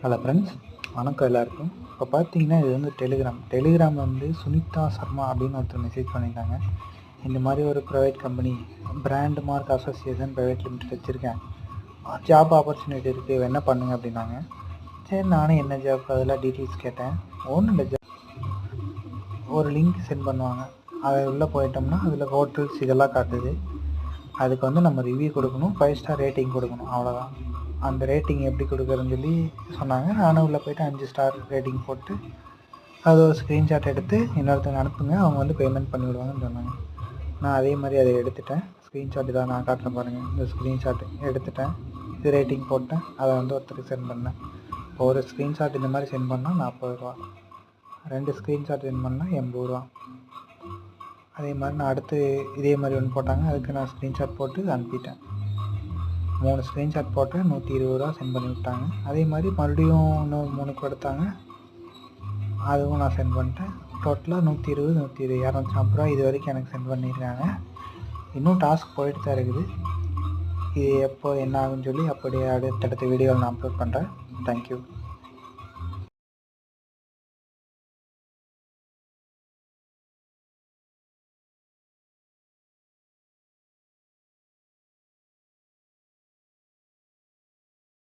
Hello friends, வணக்கம் எல்லாருக்கும். இப்போ பார்த்தீங்கன்னா இது வந்து டெலிகிராம் வந்து சுனிதா சர்மா அப்படின்னு ஒருத்தர் மெசேஜ் பண்ணியிருந்தாங்க. இந்த மாதிரி ஒரு private company brand mark association private limited வச்சுருக்கேன், ஜாப் ஆப்பர்ச்சுனிட்டி இருக்குது, என்ன பண்ணுங்க அப்படின்னாங்க. சரி, நானும் என்ன ஜாப் அதெல்லாம் டீட்டெயில்ஸ் கேட்டேன். ஒன்றும் இல்லை, ஒரு லிங்க் சென்ட் பண்ணுவாங்க, அதை உள்ளே போயிட்டோம்னா அதில் ஹோட்டல்ஸ் இதெல்லாம் காட்டுது. அதுக்கு வந்து நம்ம ரிவ்யூ கொடுக்கணும், 5 ஸ்டார் ரேட்டிங் கொடுக்கணும், அவ்வளோதான். அந்த ரேட்டிங் எப்படி கொடுக்குறதுன்னு சொல்லி சொன்னாங்க. நானும் உள்ளே போய்ட்டு 5 ஸ்டார் ரேட்டிங் போட்டு அது ஒரு ஸ்க்ரீன்ஷாட் எடுத்து இன்னொருத்தவங்க அனுப்புங்க, அவங்க வந்து பேமெண்ட் பண்ணிவிடுவாங்கன்னு சொன்னாங்க. நான் அதே மாதிரி அதை எடுத்துட்டேன். ஸ்க்ரீன்ஷாட் தான் நான் காட்டுறேன் பாருங்கள், இந்த ஸ்க்ரீன்ஷாட் எடுத்துட்டேன், இது ரேட்டிங் போட்டேன், அதை வந்து ஒருத்தருக்கு சென்ட் பண்ணேன். ஒரு ஸ்க்ரீன்ஷாட் இந்த மாதிரி சென்ட் பண்ணால் 40 ரூபா, 2 ஸ்க்ரீன்ஷாட் சென்ட் பண்ணால் 80 ரூபா. அதே மாதிரி நான் அடுத்து இதே மாதிரி ஒன்று போட்டாங்க, அதுக்கு நான் ஸ்க்ரீன்ஷாட் போட்டு அனுப்பிட்டேன். 3 ஸ்க்ரீன்ஷாட் போட்டு 120 ரூபா சென்ட் பண்ணி விட்டாங்க. அதே மாதிரி மறுபடியும் இன்னும் 3 கொடுத்தாங்க, அதுவும் நான் சென்ட் பண்ணிட்டேன். டோட்டலாக 120 240 ரூபா இது வரைக்கும் எனக்கு சென்ட் பண்ணியிருக்காங்க. இன்னும் டாஸ்க் போயிட்டு தான் இருக்குது. இது எப்போ என்ன ஆகுன்னு சொல்லி அப்படியே அடுத்தடுத்த வீடியோவில் நான் அப்லோட் பண்ணுறேன். தேங்க்யூ.